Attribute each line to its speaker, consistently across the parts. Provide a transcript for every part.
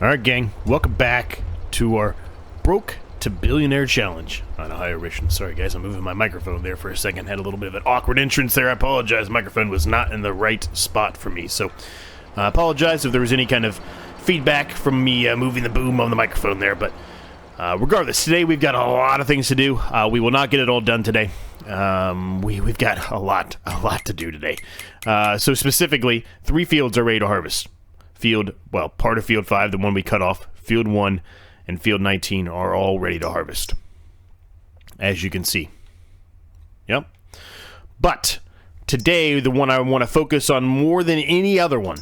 Speaker 1: Alright, gang, welcome back to our Broke to Billionaire Challenge on Ohio Richlands. Sorry, guys, I'm moving my microphone there for a second. Had a little bit of an awkward entrance there. I apologize. Microphone was not in the right spot for me, so I apologize if there was any kind of feedback from me moving the boom on the microphone there, but regardless, today we've got a lot of things to do. We will not get it all done today. We've got a lot to do today. So specifically, 3 fields are ready to harvest. Part of Field 5, the one we cut off, Field 1, and Field 19 are all ready to harvest, as you can see. Yep. But today, the one I want to focus on more than any other one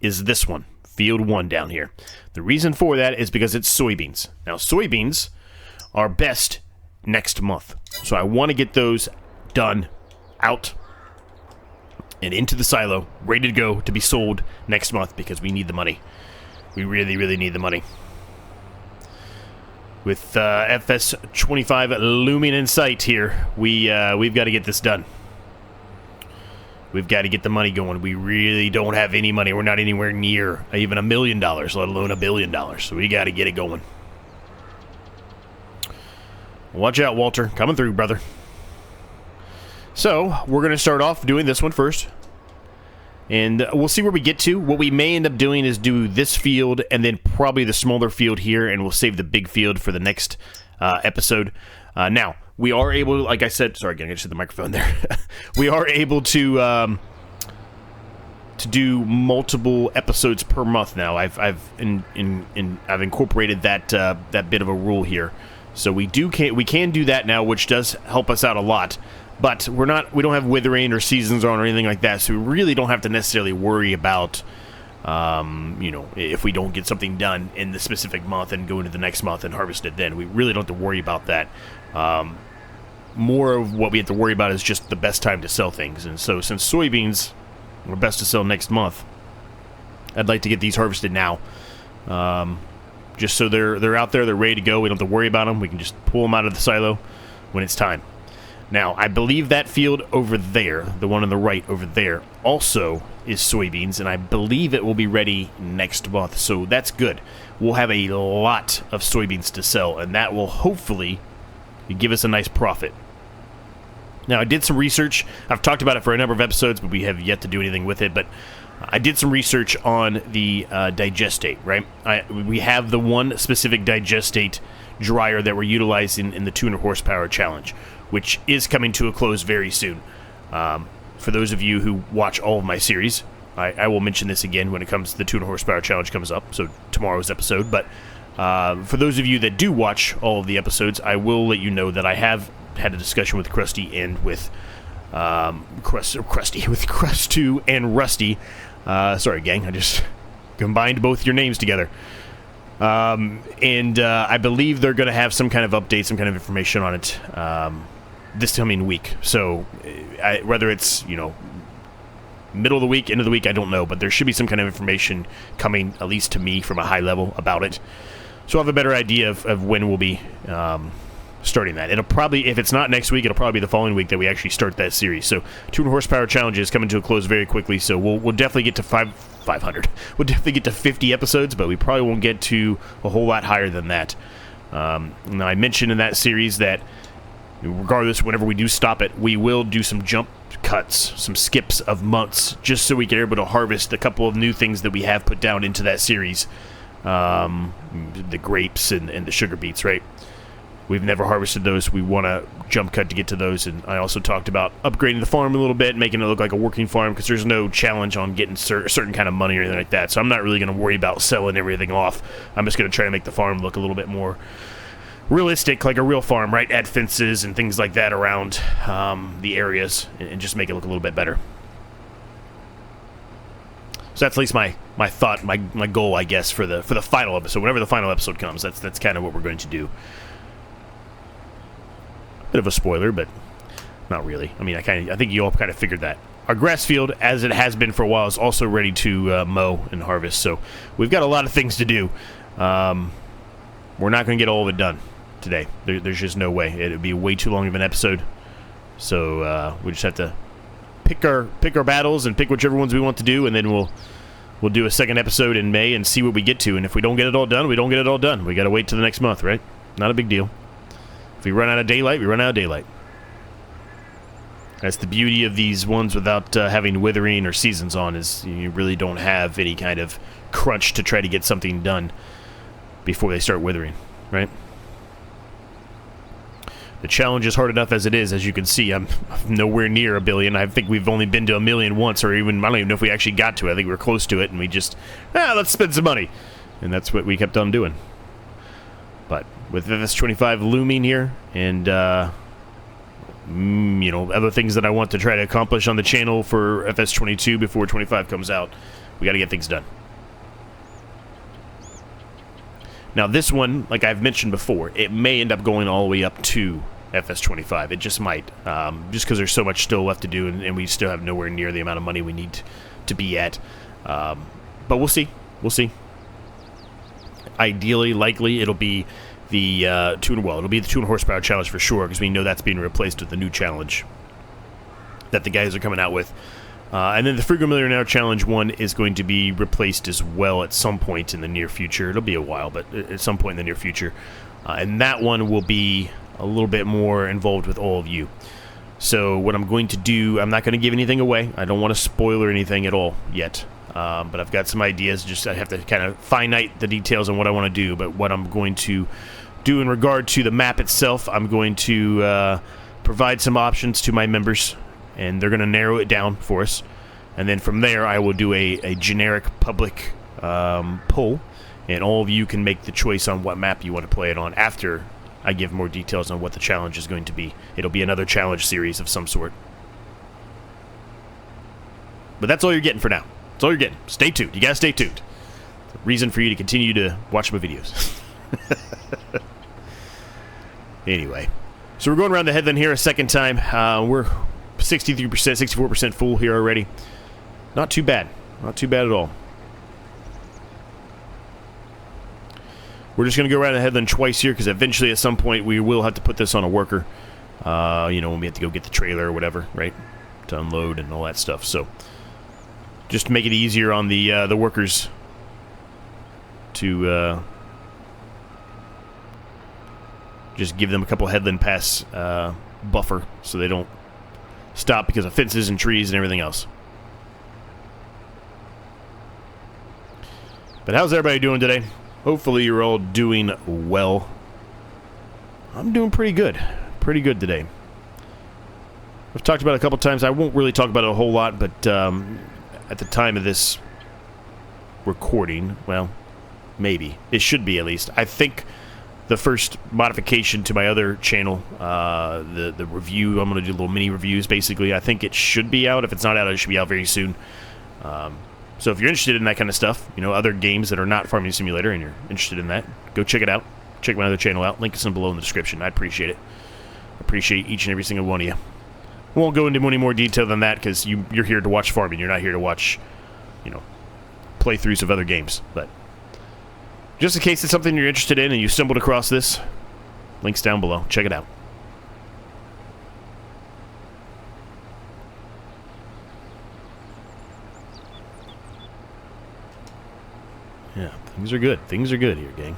Speaker 1: is this one, Field 1 down here. The reason for that is because it's soybeans. Now, soybeans are best next month. So I want to get those done, out, and into the silo, ready to go to be sold next month because we need the money. We really, really need the money. With FS22 looming in sight here, we've got to get this done. We've got to get the money going. We really don't have any money. We're not anywhere near even $1 million, let alone $1 billion. So we got to get it going. Watch out, Walter. Coming through, brother. So, we're going to start off doing this one first. And we'll see where we get to. What we may end up doing is do this field and then probably the smaller field here, and we'll save the big field for the next episode. Now, we are able, like I said, sorry again, I just hit the microphone there. We are able to do multiple episodes per month now. I've incorporated that bit of a rule here. So we can do that now, which does help us out a lot. But we don't have withering or seasons on or anything like that, so we really don't have to necessarily worry about, if we don't get something done in the specific month and go into the next month and harvest it then. We really don't have to worry about that. More of what we have to worry about is just the best time to sell things. And so since soybeans are best to sell next month, I'd like to get these harvested now. Just so they're out there, they're ready to go. We don't have to worry about them. We can just pull them out of the silo when it's time. Now, I believe that field over there, the one on the right over there, also is soybeans, and I believe it will be ready next month, so that's good. We'll have a lot of soybeans to sell, and that will hopefully give us a nice profit. Now, I did some research. I've talked about it for a number of episodes, but we have yet to do anything with it, but I did some research on the digestate, right? We have the one specific digestate dryer that we're utilizing in the 200 horsepower challenge, which is coming to a close very soon. For those of you who watch all of my series, I will mention this again when it comes to the 200 horsepower challenge comes up, so tomorrow's episode. But for those of you that do watch all of the episodes, I will let you know that I have had a discussion with Krusty and with Crust2 and Rusty. Sorry, gang, I just combined both your names together. I believe they're going to have some kind of update, some kind of information on it this coming week. So, whether it's, middle of the week, end of the week, I don't know. But there should be some kind of information coming, at least to me, from a high level about it. So I'll have a better idea of when we'll be starting that. It'll probably, if it's not next week, it'll probably be the following week that we actually start that series. So 200 horsepower challenge is coming to a close very quickly. So we'll definitely get to 500. We'll definitely get to 50 episodes, but we probably won't get to a whole lot higher than that. Now, I mentioned in that series that regardless, whenever we do stop it, we will do some jump cuts, some skips of months, just so we can be able to harvest a couple of new things that we have put down into that series. The grapes and the sugar beets, right? We've never harvested those. We want to jump cut to get to those. And I also talked about upgrading the farm a little bit, making it look like a working farm, because there's no challenge on getting certain kind of money or anything like that. So I'm not really going to worry about selling everything off. I'm just going to try to make the farm look a little bit more realistic, like a real farm, right? Add fences and things like that around the areas and just make it look a little bit better. So that's at least my thought, my goal, I guess, for the final episode. Whenever the final episode comes, that's kind of what we're going to do. Bit of a spoiler, but not really. I mean, I think you all kind of figured that. Our grass field, as it has been for a while, is also ready to mow and harvest. So we've got a lot of things to do. We're not going to get all of it done today. There's just no way. It would be way too long of an episode. So we just have to pick our battles and pick whichever ones we want to do, and then we'll we'll do a second episode in May and see what we get to. And if we don't get it all done, we don't get it all done. We got to wait till the next month, right? Not a big deal. If we run out of daylight, we run out of daylight. That's the beauty of these ones without having withering or seasons on, is you really don't have any kind of crunch to try to get something done before they start withering, right? The challenge is hard enough as it is. As you can see, I'm nowhere near a billion. I think we've only been to a million once, or even, I don't even know if we actually got to it. I think we were close to it, and we just, let's spend some money. And that's what we kept on doing. But with FS25 looming here, and, you know, other things that I want to try to accomplish on the channel for FS22 before 25 comes out, we got to get things done. Now, this one, like I've mentioned before, it may end up going all the way up to FS25. It just might, just because there's so much still left to do, and we still have nowhere near the amount of money we need to be at. But we'll see. We'll see. Ideally, likely, it'll be the it'll be the 200 horsepower challenge for sure, because we know that's being replaced with the new challenge that the guys are coming out with. And then the Frugal Millionaire Challenge 1 is going to be replaced as well at some point in the near future. It'll be a while, but at some point in the near future. And that one will be a little bit more involved with all of you. So what I'm going to do, I'm not going to give anything away. I don't want to spoil or anything at all yet. But I've got some ideas. Just I have to kind of finite the details on what I want to do. But what I'm going to do in regard to the map itself, I'm going to provide some options to my members, and they're going to narrow it down for us. And then from there, I will do a generic public poll, and all of you can make the choice on what map you want to play it on after I give more details on what the challenge is going to be. It'll be another challenge series of some sort. But that's all you're getting for now. That's all you're getting. Stay tuned. You got to stay tuned. It's a reason for you to continue to watch my videos. Anyway, so we're going around the headland here a second time. We're 63%, 64% full here already. Not too bad. Not too bad at all. We're just going to go around the headland twice here, because eventually at some point we will have to put this on a worker. You know, when we have to go get the trailer or whatever, right? To unload and all that stuff. So, just to make it easier on the workers to just give them a couple headland pass buffer so they don't stop because of fences and trees and everything else. But how's everybody doing today? Hopefully you're all doing well. I'm doing pretty good. Pretty good today. I've talked about it a couple times. I won't really talk about it a whole lot, but at the time of this recording, well, maybe. It should be, at least. I think the first modification to my other channel, the review, I'm going to do little mini reviews, basically. I think it should be out. If it's not out, it should be out very soon. So if you're interested in that kind of stuff, you know, other games that are not Farming Simulator, and you're interested in that, go check it out. Check my other channel out. Link is below in the description. I'd appreciate it. Appreciate each and every single one of you. I won't go into any more detail than that, because you're here to watch farming. You're not here to watch, you know, playthroughs of other games. But just in case it's something you're interested in and you stumbled across this, links down below. Check it out. Yeah, things are good. Things are good here, gang.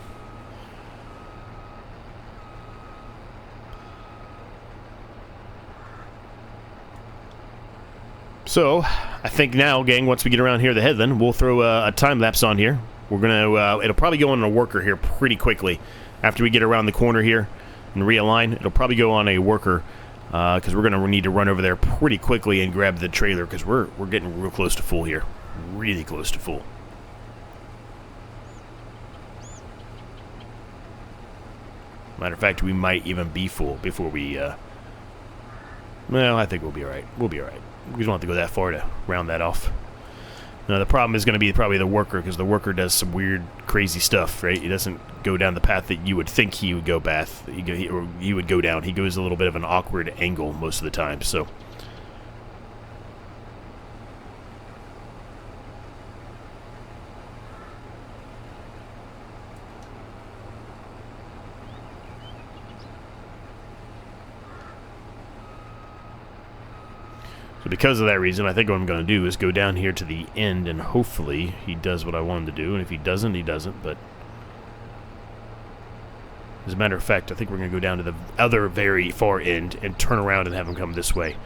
Speaker 1: So, I think now, gang, once we get around here the headland, we'll throw a time-lapse on here. We're going to, it'll probably go on a worker here pretty quickly. After we get around the corner here and realign, it'll probably go on a worker, because we're going to need to run over there pretty quickly and grab the trailer, because we're getting real close to full here. Really close to full. Matter of fact, we might even be full before we, well, I think we'll be alright. We'll be alright. We don't have to go that far to round that off. Now, the problem is going to be probably the worker, because the worker does some weird, crazy stuff, right? He doesn't go down the path that you would think he would go he would go down. He goes a little bit of an awkward angle most of the time, so. So because of that reason, I think what I'm going to do is go down here to the end, and hopefully he does what I want him to do. And if he doesn't, he doesn't. But as a matter of fact, I think we're going to go down to the other very far end and turn around and have him come this way.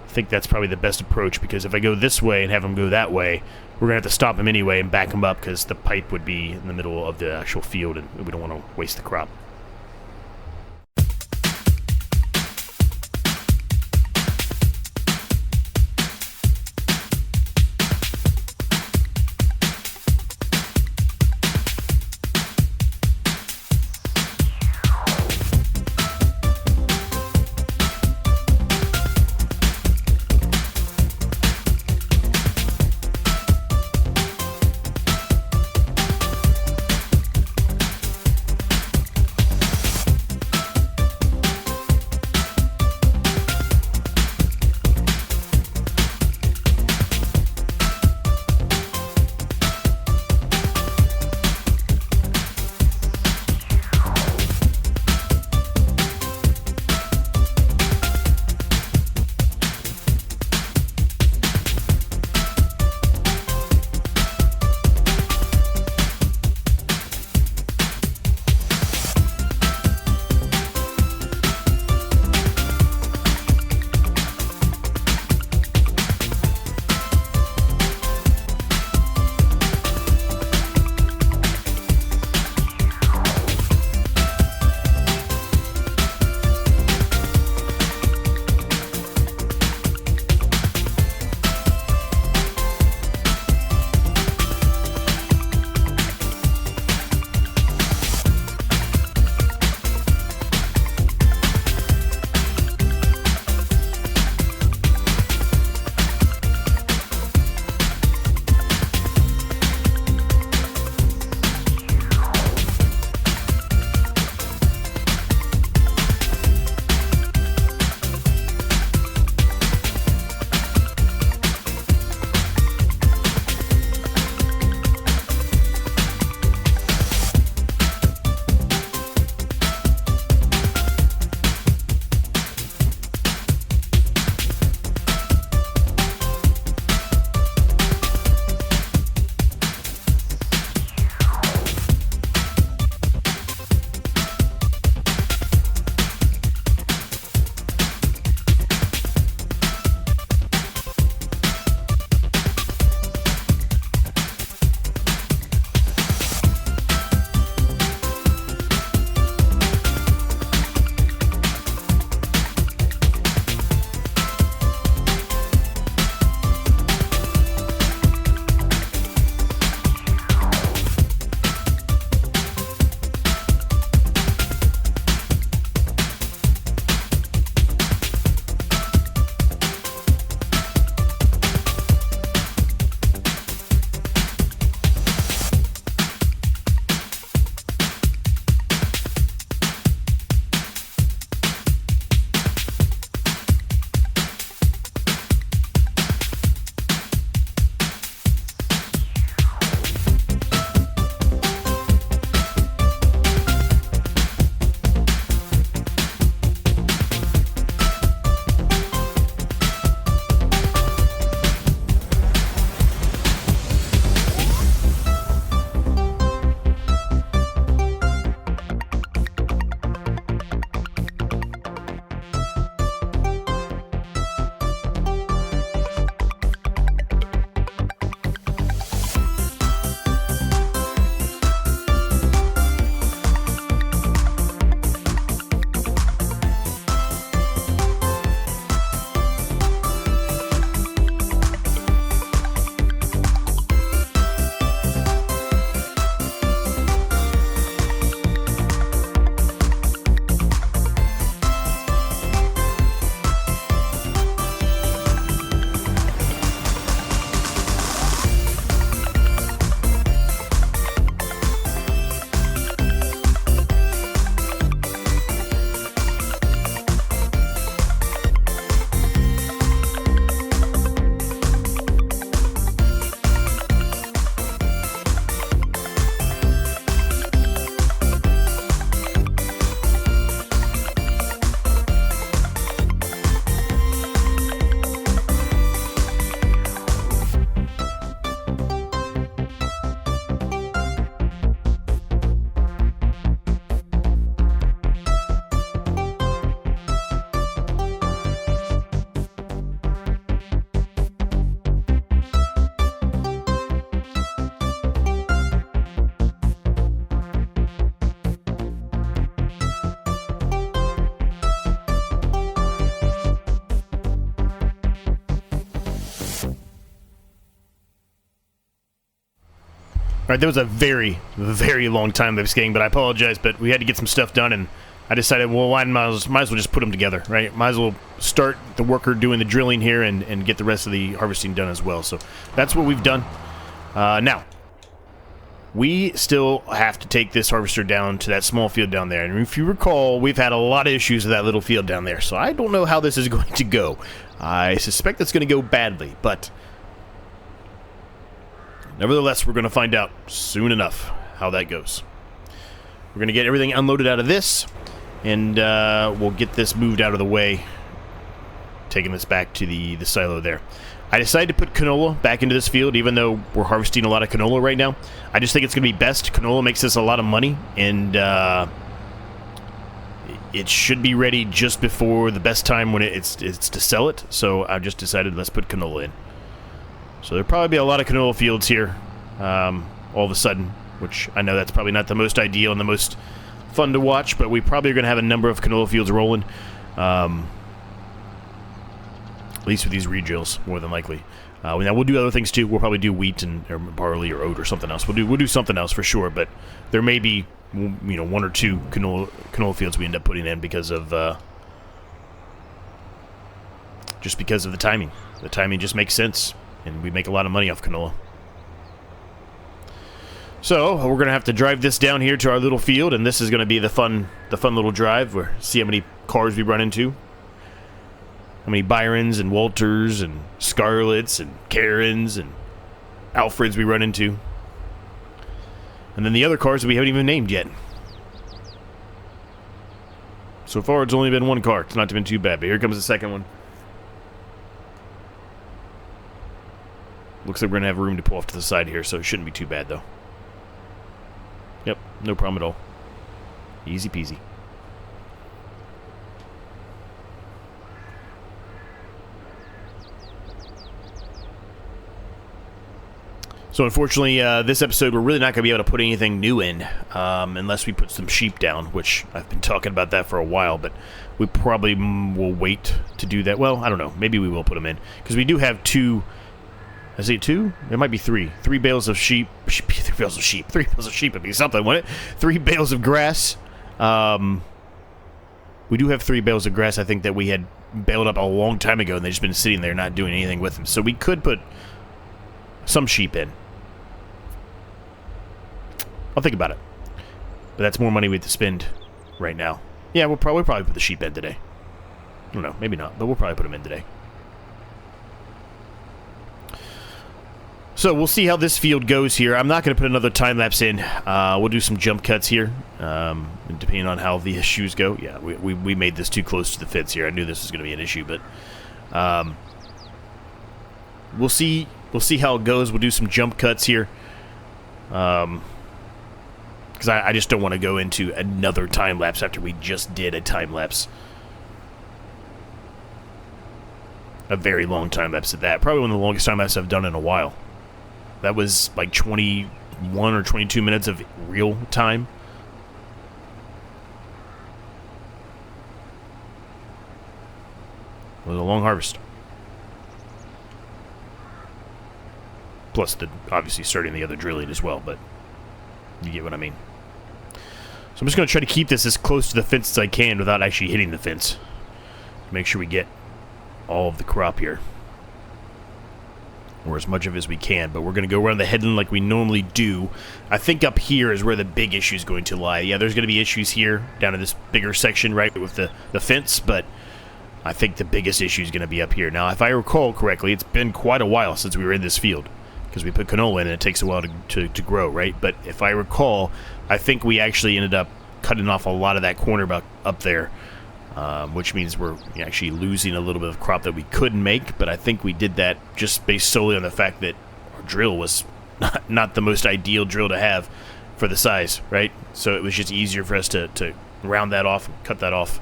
Speaker 1: I think that's probably the best approach, because if I go this way and have him go that way, we're going to have to stop him anyway and back him up, because the pipe would be in the middle of the actual field, and we don't want to waste the crop. Alright, that was a very, very long time lapse game, but I apologize, but we had to get some stuff done, and I decided, well, might as well just put them together, right? Might as well start the worker doing the drilling here and get the rest of the harvesting done as well. So that's what we've done. Now, we still have to take this harvester down to that small field down there. And if you recall, we've had a lot of issues with that little field down there. So I don't know how this is going to go. I suspect it's going to go badly, but nevertheless, we're going to find out soon enough how that goes. We're going to get everything unloaded out of this, and we'll get this moved out of the way, taking this back to the silo there. I decided to put canola back into this field, even though we're harvesting a lot of canola right now. I just think it's going to be best. Canola makes us a lot of money, and it should be ready just before the best time when it's to sell it. So I just decided let's put canola in. So there'll probably be a lot of canola fields here all of a sudden, which I know that's probably not the most ideal and the most fun to watch, but we probably are going to have a number of canola fields rolling. At least with these re-drills, more than likely. Now we'll do other things too. We'll probably do wheat or barley or oat or something else. We'll do something else for sure. But there may be, you know, one or two canola fields we end up putting in because of just because of the timing. The timing just makes sense, and we make a lot of money off canola. So we're gonna have to drive this down here to our little field, and this is gonna be the fun little drive. Where see how many cars we run into. How many Byrons and Walters and Scarlets and Karens and Alfreds we run into. And then the other cars that we haven't even named yet. So far, it's only been one car. It's not been too bad, but here comes the second one. Looks like we're going to have room to pull off to the side here, so it shouldn't be too bad, though. Yep, no problem at all. Easy peasy. So unfortunately, this episode, we're really not going to be able to put anything new in unless we put some sheep down, which I've been talking about that for a while, but we probably will wait to do that. Well, I don't know. Maybe we will put them in, because we do have two. Is it two? It might be three. 3 bales of sheep. 3 bales of sheep. 3 bales of sheep would be something, wouldn't it? 3 bales of grass. We do have 3 bales of grass, I think, that we had baled up a long time ago, and they've just been sitting there not doing anything with them. So we could put some sheep in. I'll think about it. But that's more money we have to spend right now. Yeah, we'll probably put the sheep in today. I don't know, maybe not, but we'll probably put them in today. So we'll see how this field goes here. I'm not going to put another time lapse in. We'll do some jump cuts here, and depending on how the issues go. Yeah, we made this too close to the fence here. I knew this was going to be an issue, but we'll see. We'll see how it goes. We'll do some jump cuts here. Because I just don't want to go into another time lapse after we just did a time lapse. A very long time lapse at that. Probably one of the longest time lapses I've done in a while. That was like 21 or 22 minutes of real time. It was a long harvest. Plus, obviously starting the other drilling as well, but you get what I mean. So I'm just going to try to keep this as close to the fence as I can without actually hitting the fence. Make sure we get all of the crop here. Or as much of it as we can. But we're going to go around the headland like we normally do. I think up here is where the big issue is going to lie. Yeah, there's going to be issues here down in this bigger section, right, with the fence. But I think the biggest issue is going to be up here. Now, if I recall correctly, it's been quite a while since we were in this field. Because we put canola in and it takes a while to grow, right? But if I recall, I think we actually ended up cutting off a lot of that corner up there, which means we're actually losing a little bit of crop that we couldn't make, but I think we did that just based solely on the fact that our drill was not the most ideal drill to have for the size, right? So it was just easier for us to round that off and cut that off.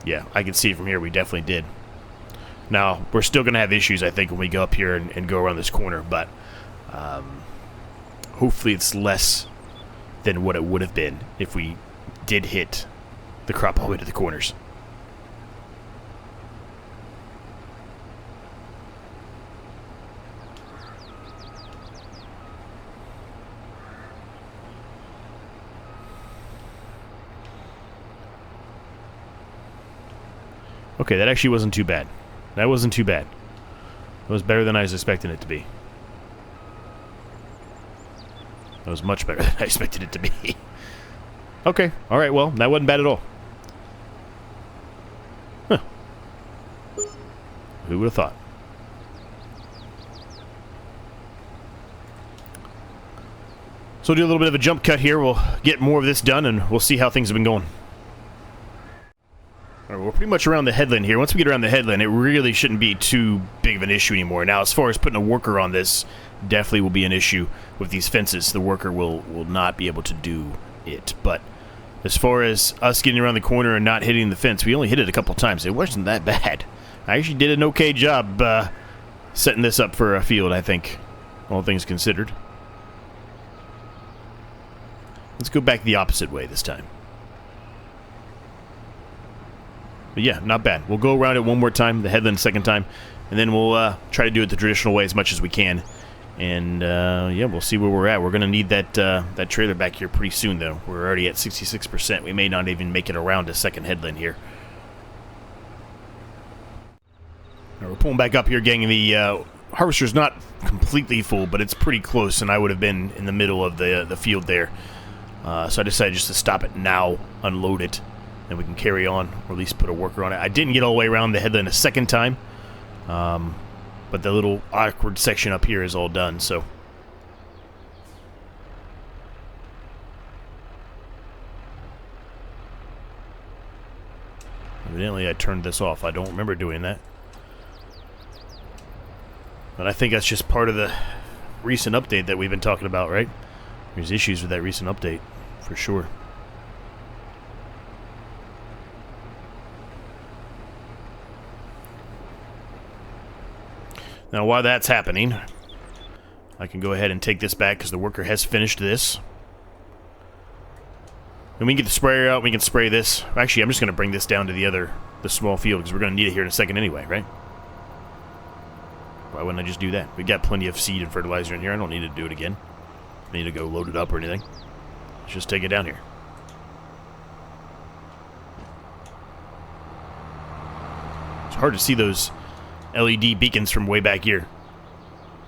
Speaker 1: Yeah, I can see it from here. We definitely did. Now, we're still going to have issues, I think, when we go up here and go around this corner, but hopefully it's less than what it would have been if we did hit the crop all the way to the corners. Okay, that actually wasn't too bad. That wasn't too bad. It was better than I was expecting it to be. That was much better than I expected it to be. Okay, alright, well, that wasn't bad at all. Huh. Who would have thought? So we'll do a little bit of a jump cut here. We'll get more of this done, and we'll see how things have been going. All right, we're pretty much around the headland here. Once we get around the headland, it really shouldn't be too big of an issue anymore. Now, as far as putting a worker on this, definitely will be an issue with these fences. The worker will not be able to do it. But as far as us getting around the corner and not hitting the fence, we only hit it a couple times. It wasn't that bad. I actually did an okay job setting this up for a field, I think, all things considered. Let's go back the opposite way this time. But yeah, not bad. We'll go around it one more time, the headland second time, and then we'll try to do it the traditional way as much as we can. And yeah, we'll see where we're at. We're going to need that trailer back here pretty soon, though. We're already at 66%. We may not even make it around a second headland here. Right, we're pulling back up here, gang. The harvester's not completely full, but it's pretty close, and I would have been in the middle of the field there. So I decided just to stop it now, unload it, and we can carry on, or at least put a worker on it. I didn't get all the way around the headland a second time, but the little awkward section up here is all done, so. Evidently I turned this off. I don't remember doing that. But I think that's just part of the recent update that we've been talking about, right? There's issues with that recent update, for sure. Now, while that's happening, I can go ahead and take this back because the worker has finished this. And we can get the sprayer out, we can spray this. Actually, I'm just going to bring this down to the small field because we're going to need it here in a second anyway, right? Why wouldn't I just do that? We got plenty of seed and fertilizer in here. I don't need to do it again. I need to go load it up or anything. Let's just take it down here. It's hard to see those LED beacons from way back here.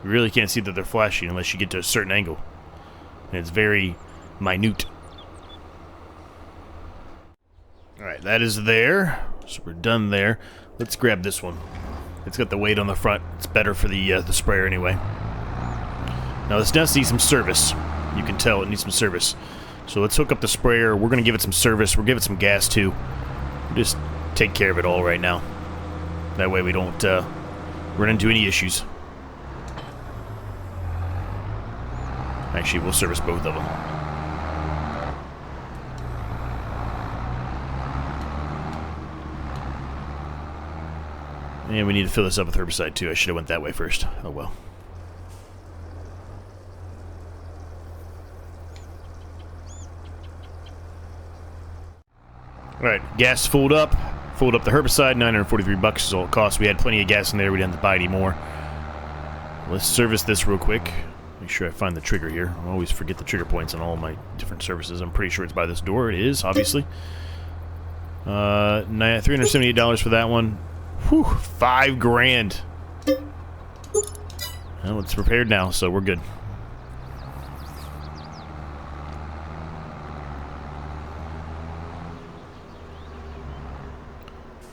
Speaker 1: You really can't see that they're flashing unless you get to a certain angle. And it's very minute. Alright, that is there. So we're done there. Let's grab this one. It's got the weight on the front. It's better for the sprayer anyway. Now this does need some service. You can tell it needs some service. So let's hook up the sprayer. We're going to give it some service. We'll give it some gas too. Just take care of it all right now. That way we don't run into any issues. Actually, we'll service both of them. And we need to fill this up with herbicide too. I should have went that way first. Oh well. Alright, gas filled up the herbicide. 943 bucks is all it costs. We had plenty of gas in there. We didn't have to buy any more. Let's service this real quick. Make sure I find the trigger here. I always forget the trigger points on all my different services. I'm pretty sure it's by this door. It is, obviously. $378 for that one. Whew, $5 grand. Well, it's repaired now, so we're good.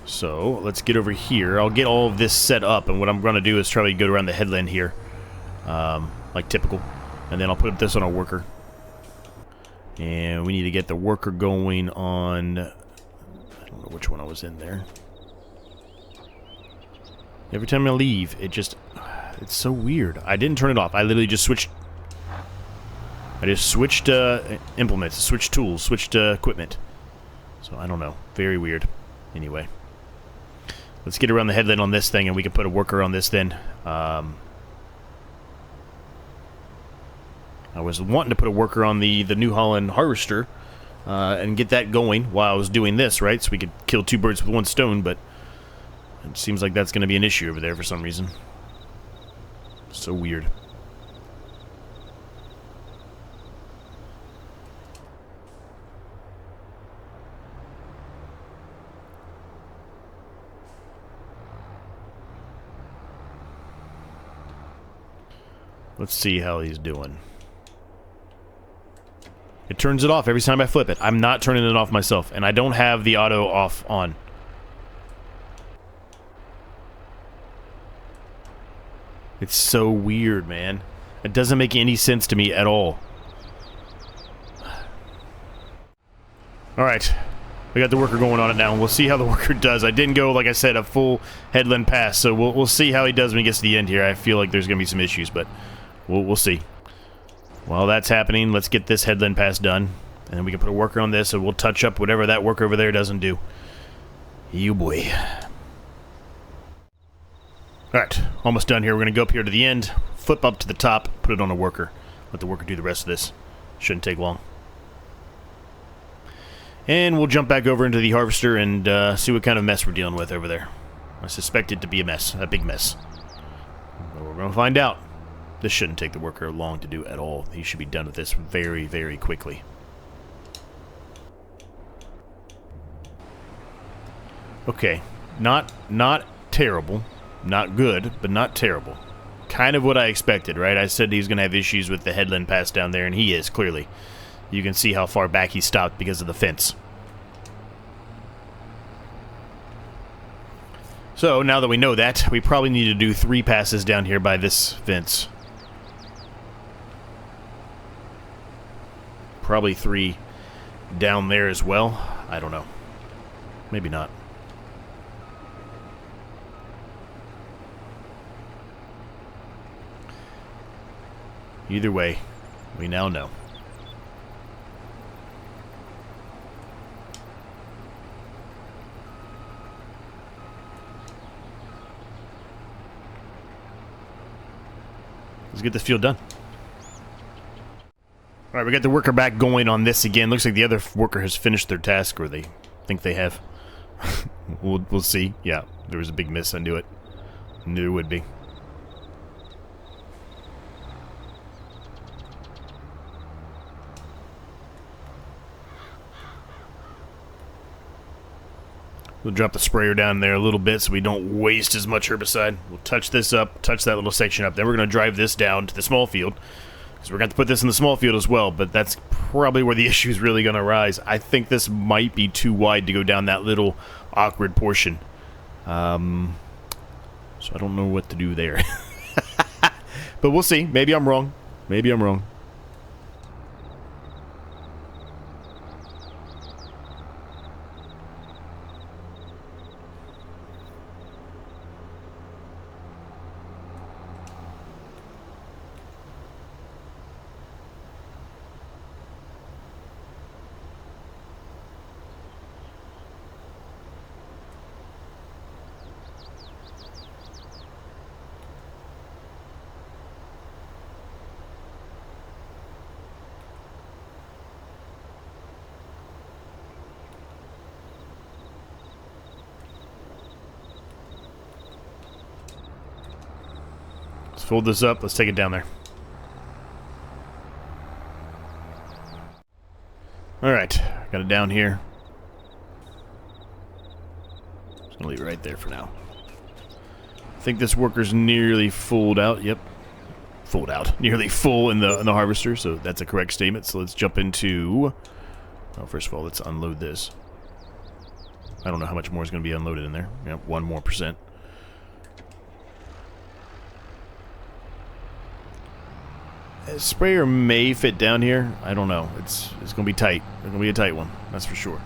Speaker 1: So, let's get over here. I'll get all of this set up, and what I'm going to do is try to go around the headland here, like typical. And then I'll put this on a worker. And we need to get the worker going on... I don't know which one I was in there. Every time I leave, it's so weird. I didn't turn it off. I literally just switched... implements, switched tools, switched equipment. So, I don't know. Very weird. Anyway. Let's get around the headland on this thing, and we can put a worker on this then. I was wanting to put a worker on the New Holland harvester and get that going while I was doing this, right? So we could kill two birds with one stone, but it seems like that's going to be an issue over there for some reason. So weird. Let's see how he's doing. It turns it off every time I flip it. I'm not turning it off myself, and I don't have the auto off on. It's so weird, man. It doesn't make any sense to me at all. Alright. We got the worker going on it now. We'll see how the worker does. I didn't go, like I said, a full headland pass, so we'll see how he does when he gets to the end here. I feel like there's going to be some issues, but we'll see. While that's happening, let's get this headland pass done. And then we can put a worker on this, and we'll touch up whatever that worker over there doesn't do. You boy. Alright, almost done here. We're going to go up here to the end, flip up to the top, put it on a worker. Let the worker do the rest of this. Shouldn't take long. And we'll jump back over into the harvester and see what kind of mess we're dealing with over there. I suspect it to be a mess, a big mess. But we're going to find out. This shouldn't take the worker long to do at all. He should be done with this very, very quickly. Okay, not terrible. Not good, but not terrible. Kind of what I expected, right? I said he's going to have issues with the headland pass down there, and he is, clearly. You can see how far back he stopped because of the fence. So, now that we know that, we probably need to do 3 passes down here by this fence. Probably 3 down there as well. I don't know. Maybe not. Either way, we now know. Let's get this field done. Alright, we got the worker back going on this again. Looks like the other worker has finished their task, or they think they have. We'll see. Yeah, there was a big miss. I knew it. Knew there would be. We'll drop the sprayer down there a little bit so we don't waste as much herbicide. We'll touch this up, touch that little section up. Then we're going to drive this down to the small field, because we're going to put this in the small field as well, but that's probably where the issue is really going to arise. I think this might be too wide to go down that little awkward portion. So I don't know what to do there. But we'll see. Maybe I'm wrong. Maybe I'm wrong. Let's fold this up. Let's take it down there. Alright, got it down here. Just gonna leave it right there for now. I think this worker's nearly full out. Yep. Full out. Nearly full in the harvester, so that's a correct statement. So let's jump into... Well, first of all, let's unload this. I don't know how much more is going to be unloaded in there. Yep, 1% more. A sprayer may fit down here. I don't know. It's going to be tight. It's going to be a tight one. That's for sure.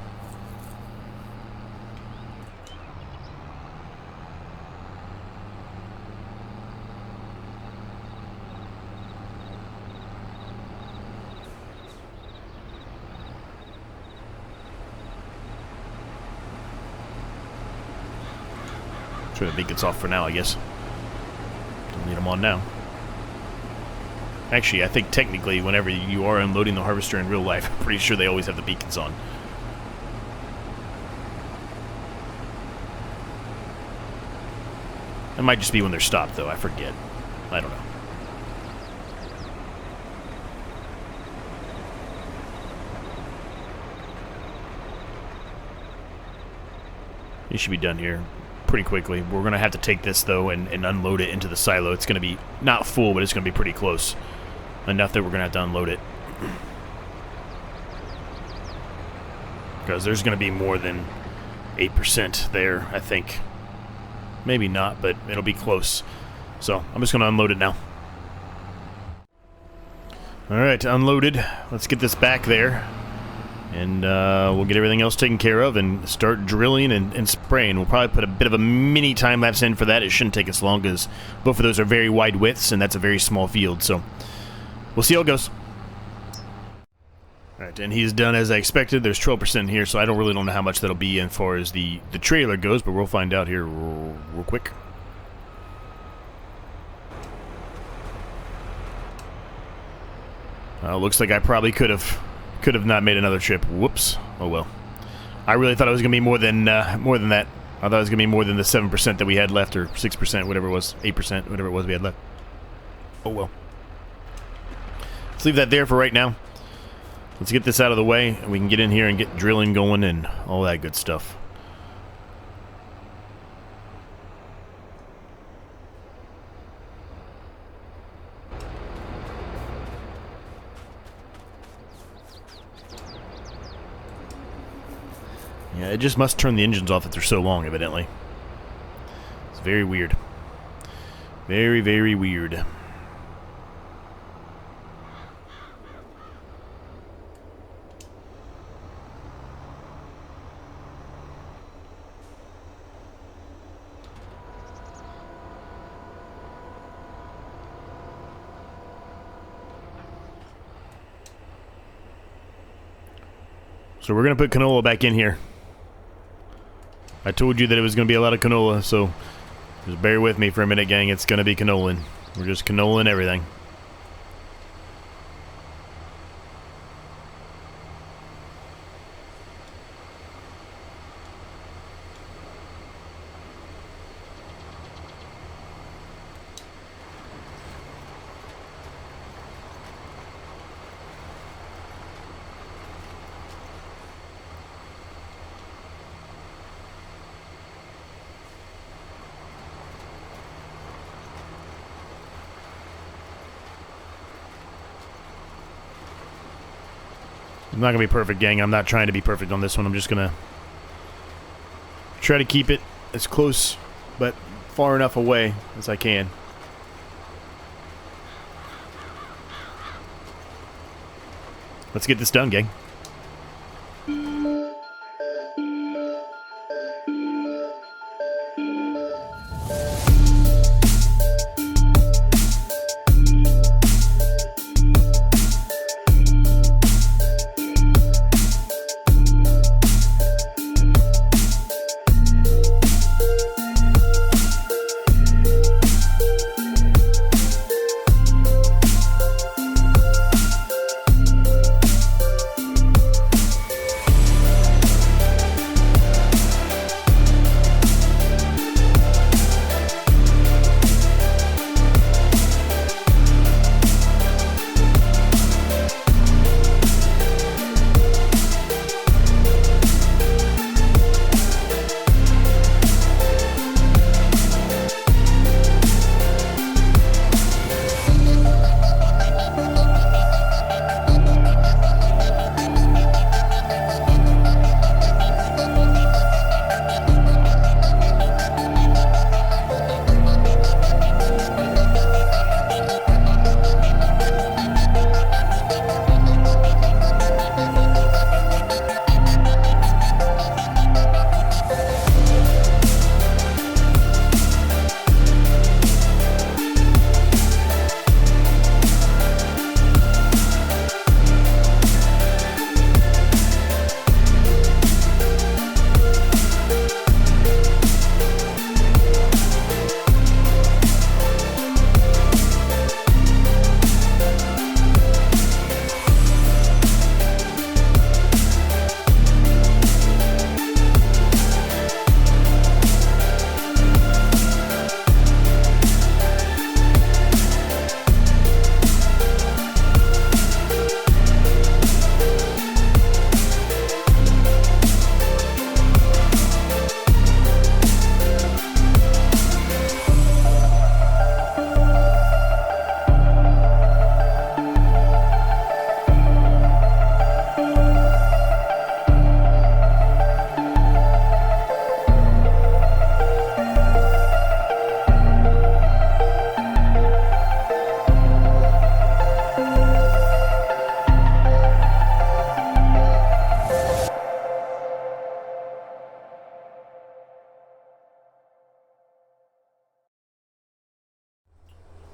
Speaker 1: Sure, the beak gets off for now, I guess. Don't need them on now. Actually, I think technically, whenever you are unloading the harvester in real life, I'm pretty sure they always have the beacons on. It might just be when they're stopped, though. I forget. I don't know. He should be done here pretty quickly. We're going to have to take this, though, and unload it into the silo. It's going to be not full, but it's going to be pretty close. Enough that we're going to have to unload it. Because there's going to be more than 8% there, I think. Maybe not, but it'll be close. So I'm just going to unload it now. Alright, unloaded. Let's get this back there. And we'll get everything else taken care of and start drilling and spraying. We'll probably put a bit of a mini time lapse in for that. It shouldn't take us long because both of those are very wide widths and that's a very small field. So we'll see how it goes. Alright, and he's done as I expected. There's 12% here, so I don't know how much that'll be as far as the trailer goes, but we'll find out here real quick. Looks like I probably could have not made another trip. Whoops. Oh well. I really thought it was going to be more than that. I thought it was going to be more than the 7% that we had left, or 6%, whatever it was, 8%, whatever it was we had left. Oh well. Let's leave that there for right now. Let's get this out of the way, and we can get in here and get drilling going and all that good stuff. Yeah, it just must turn the engines off if they're so long, evidently. It's very weird. Very, very weird. So we're going to put canola back in here. I told you that it was going to be a lot of canola, so just bear with me for a minute, gang. It's going to be canola. We're just canola and everything. I'm not going to be perfect, gang. I'm not trying to be perfect on this one. I'm just going to try to keep it as close but far enough away as I can. Let's get this done, gang.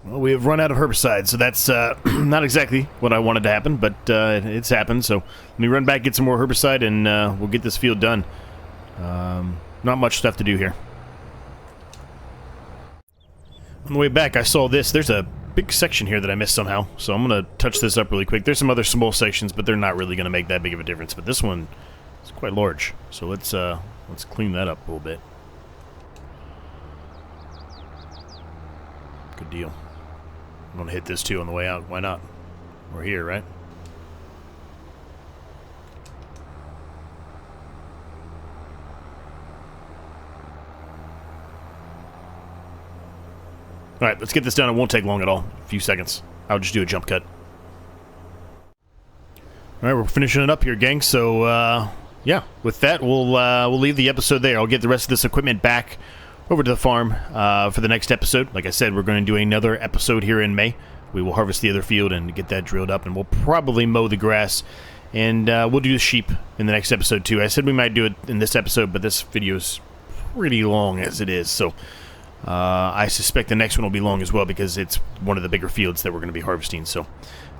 Speaker 1: Well, we have run out of herbicide, so that's not exactly what I wanted to happen, but it's happened. So let me run back, get some more herbicide, and we'll get this field done. Not much stuff to do here. On the way back, I saw this. There's a big section here that I missed somehow, so I'm going to touch this up really quick. There's some other small sections, but they're not really going to make that big of a difference. But this one is quite large, so let's clean that up a little bit. Good deal. I'm going to hit this too on the way out. Why not? We're here, right? Alright, let's get this done. It won't take long at all. A few seconds. I'll just do a jump cut. Alright, we're finishing it up here, gang. So, yeah. With that, we'll leave the episode there. I'll get the rest of this equipment back over to the farm for the next episode. Like I said, we're going to do another episode here in May. We will harvest the other field and get that drilled up, and we'll probably mow the grass. And we'll do the sheep in the next episode, too. I said we might do it in this episode, but this video is pretty long as it is, so... I suspect the next one will be long as well because it's one of the bigger fields that we're going to be harvesting. So,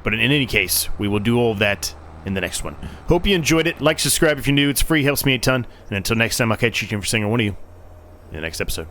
Speaker 1: but in any case, we will do all of that in the next one. Hope you enjoyed it. Like, subscribe if you're new. It's free, helps me a ton. And until next time, I'll catch you for saying one of you in the next episode.